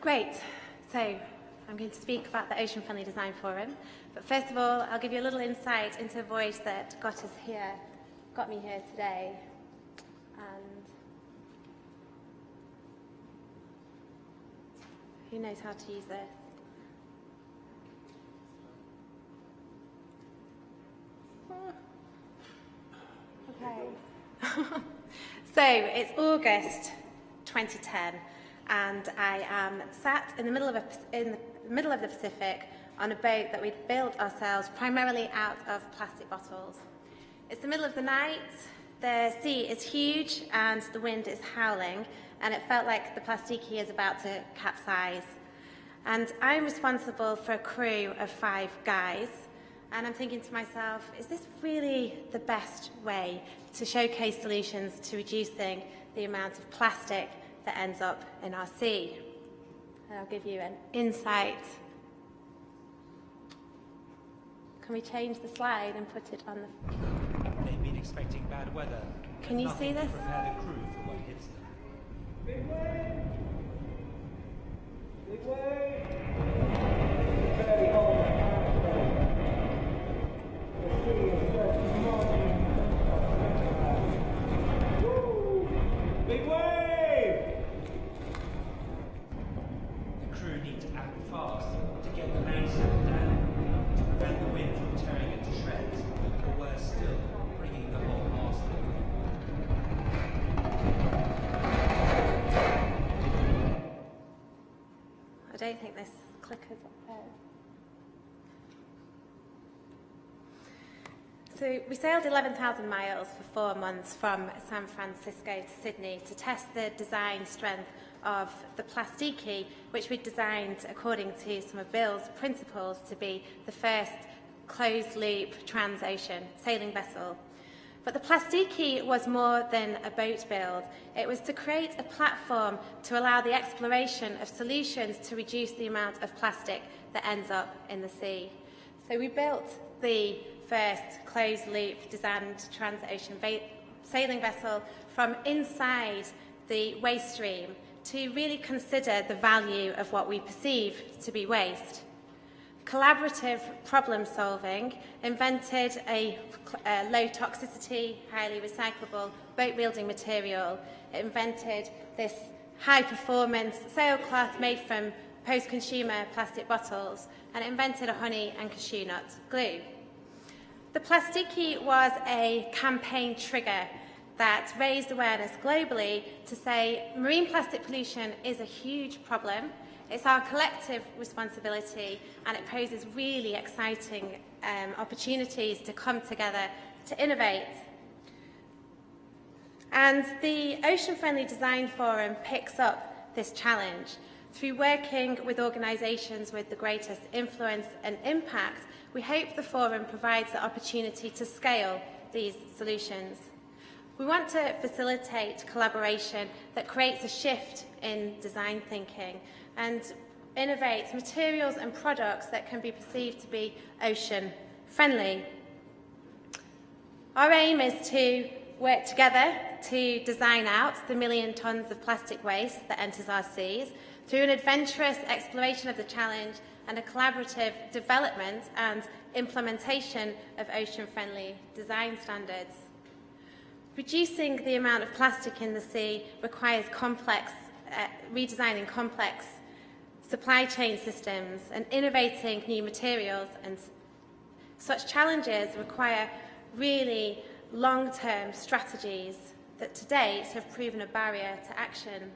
Great. So I'm going to speak about the Ocean Friendly Design Forum. But first of all, I'll give you a little insight into a voice that got me here today. And who knows how to use this? Okay. So it's August 2010, and I am sat in the middle of the Pacific on a boat that we'd built ourselves primarily out of plastic bottles. It's the middle of the night, the sea is huge and the wind is howling, and it felt like the Plasticity is about to capsize. And I'm responsible for a crew of 5 guys, and I'm thinking to myself, is this really the best way to showcase solutions to reducing the amount of plastic that ends up in our sea? And I'll give you an insight. Can we change the slide and put it on the... They've been expecting bad weather. Can you see this? Prepare the crew for what hits them. Big wave! Big wave! Very hard. The sea is just marching. Woo! Big wave! The crew need to act fast to get the mainsail down, to prevent the wind from tearing it to shreds, or worse still, bringing the whole mast down. I don't think this clicker's up there. So we sailed 11,000 miles for 4 months from San Francisco to Sydney to test the design strength of the Plasticity, which we designed according to some of Bill's principles to be the first closed-loop trans-ocean sailing vessel. But the Plasticity was more than a boat build. It was to create a platform to allow the exploration of solutions to reduce the amount of plastic that ends up in the sea. So we built the first closed-loop designed trans-ocean sailing vessel from inside the waste stream to really consider the value of what we perceive to be waste. Collaborative problem solving invented a low toxicity, highly recyclable boat building material. It invented this high performance sailcloth made from post-consumer plastic bottles, and it invented a honey and cashew nut glue. The Plasticity was a campaign trigger that raised awareness globally to say marine plastic pollution is a huge problem. It's our collective responsibility, and it poses really exciting opportunities to come together to innovate. And the Ocean Friendly Design Forum picks up this challenge. Through working with organisations with the greatest influence and impact, we hope the forum provides the opportunity to scale these solutions. We want to facilitate collaboration that creates a shift in design thinking and innovates materials and products that can be perceived to be ocean friendly. Our aim is to work together to design out the 1 million tonnes of plastic waste that enters our seas through an adventurous exploration of the challenge and a collaborative development and implementation of ocean-friendly design standards. Reducing the amount of plastic in the sea requires redesigning complex supply chain systems and innovating new materials, and such challenges require really long-term strategies that to date have proven a barrier to action.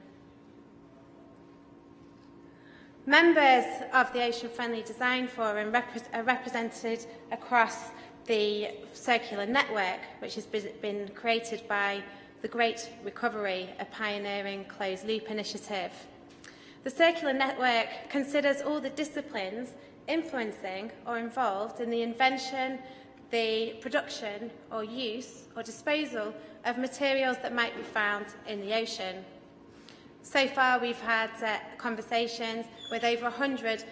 Members of the Ocean Friendly Design Forum are represented across the Circular Network, which has been created by the Great Recovery, a pioneering closed-loop initiative. The Circular Network considers all the disciplines influencing or involved in the invention, the production or use or disposal of materials that might be found in the ocean. So far, we've had conversations with over 100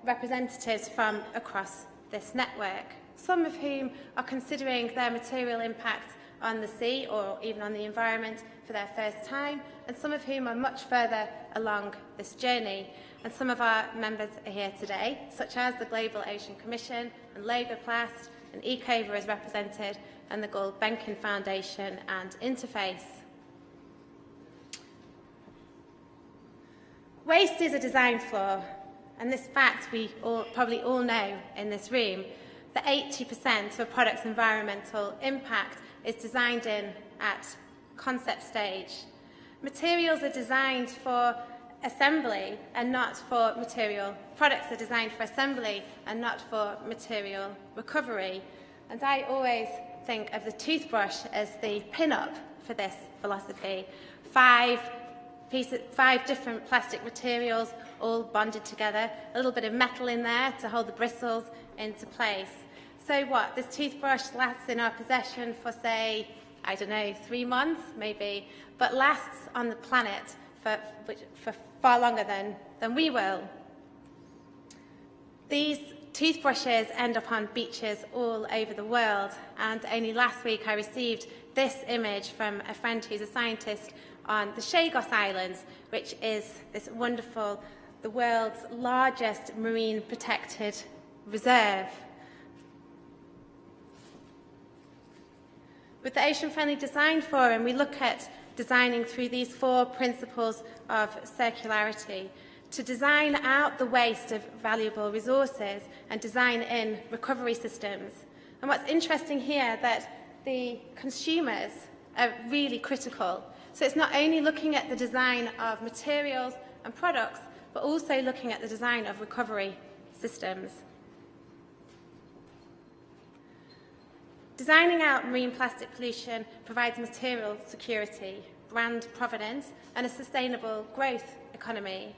representatives from across this network, some of whom are considering their material impact on the sea or even on the environment for their first time, and some of whom are much further along this journey. And some of our members are here today, such as the Global Ocean Commission and Logoplast, and Ecover is represented, and the Gulbenkian Foundation and Interface. Waste is a design flaw, and this fact we probably all know in this room, that 80% of a product's environmental impact is designed in at concept stage. Materials are designed for assembly and not for material. Products are designed for assembly and not for material recovery. And I always think of the toothbrush as the pin-up for this philosophy. Five different plastic materials all bonded together, a little bit of metal in there to hold the bristles into place. So what? This toothbrush lasts in our possession for, say, I don't know, 3 months maybe, but lasts on the planet for far longer than we will. These toothbrushes end up on beaches all over the world, and only last week I received this image from a friend who's a scientist on the Chagos Islands, which is this wonderful, the world's largest marine protected reserve. With the Ocean Friendly Design Forum, we look at designing through these 4 principles of circularity to design out the waste of valuable resources and design in recovery systems. And what's interesting here that the consumers are really critical. So it's not only looking at the design of materials and products, but also looking at the design of recovery systems. Designing out marine plastic pollution provides material security, brand provenance, and a sustainable growth economy.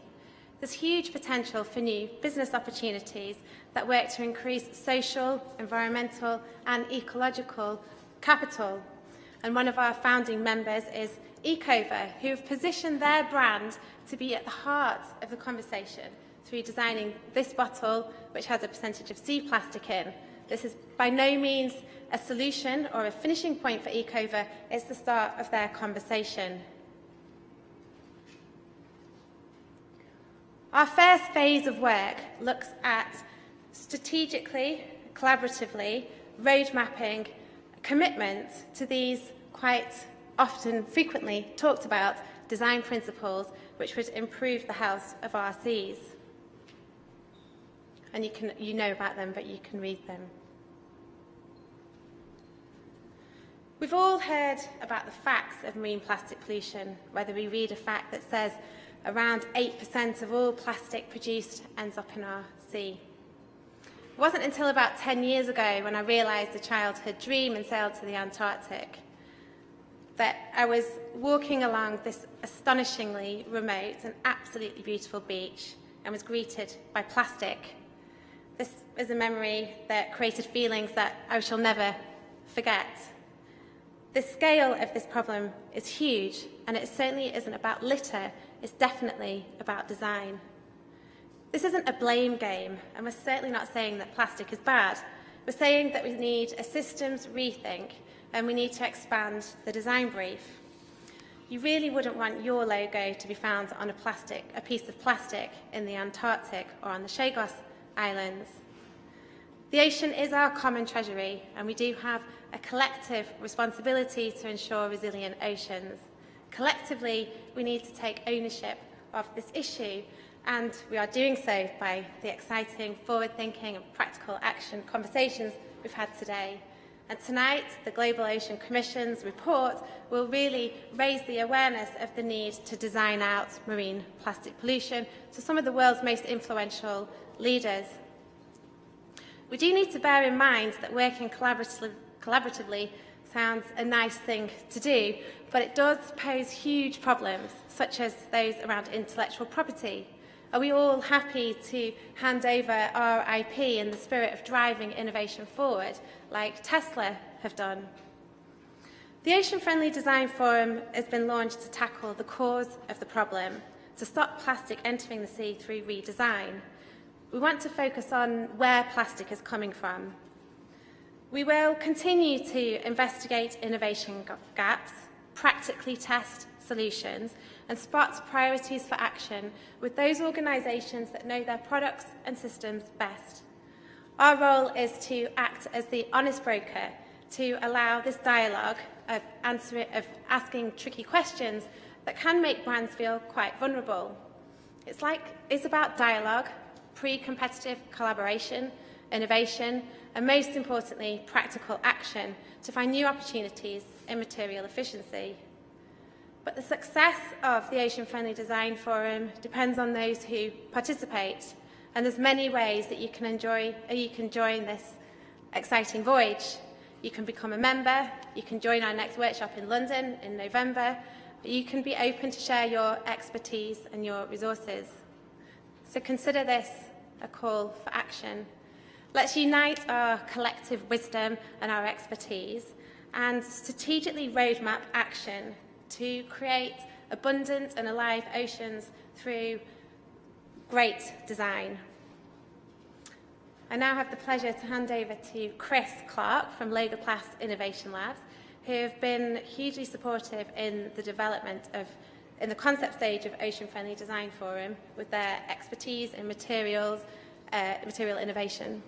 There's huge potential for new business opportunities that work to increase social, environmental, and ecological capital. And one of our founding members is Ecover, who have positioned their brand to be at the heart of the conversation through designing this bottle, which has a percentage of sea plastic in. This is by no means a solution or a finishing point for Ecover. It's the start of their conversation. Our first phase of work looks at strategically, collaboratively, road mapping, commitment to these quite often, frequently talked about design principles which would improve the health of our seas. And you know about them, but you can read them. We've all heard about the facts of marine plastic pollution, whether we read a fact that says around 8% of all plastic produced ends up in our sea. It wasn't until about 10 years ago when I realised a childhood dream and sailed to the Antarctic that I was walking along this astonishingly remote and absolutely beautiful beach and was greeted by plastic. This is a memory that created feelings that I shall never forget. The scale of this problem is huge, and it certainly isn't about litter, it's definitely about design. This isn't a blame game, and we're certainly not saying that plastic is bad. We're saying that we need a systems rethink, and we need to expand the design brief. You really wouldn't want your logo to be found on a piece of plastic in the Antarctic or on the Chagos Islands. The ocean is our common treasury, and we do have a collective responsibility to ensure resilient oceans. Collectively, we need to take ownership of this issue, and we are doing so by the exciting, forward-thinking and practical action conversations we've had today. And tonight, the Global Ocean Commission's report will really raise the awareness of the need to design out marine plastic pollution to some of the world's most influential leaders. We do need to bear in mind that working collaboratively sounds a nice thing to do, but it does pose huge problems, such as those around intellectual property. Are we all happy to hand over our IP in the spirit of driving innovation forward, like Tesla have done? The Ocean Friendly Design Forum has been launched to tackle the cause of the problem, to stop plastic entering the sea through redesign. We want to focus on where plastic is coming from. We will continue to investigate innovation gaps, practically test solutions, and spot priorities for action with those organisations that know their products and systems best. Our role is to act as the honest broker to allow this dialogue of asking tricky questions that can make brands feel quite vulnerable. It's about dialogue, pre-competitive collaboration, innovation, and most importantly, practical action to find new opportunities in material efficiency. But the success of the Ocean Friendly Design Forum depends on those who participate, and there's many ways that you can join this exciting voyage. You can become a member, you can join our next workshop in London in November, but you can be open to share your expertise and your resources. So consider this a call for action. Let's unite our collective wisdom and our expertise and strategically roadmap action to create abundant and alive oceans through great design. I now have the pleasure to hand over to Chris Clark from Logoplas Innovation Labs, who have been hugely supportive in the development in the concept stage of Ocean Friendly Design Forum with their expertise in material innovation.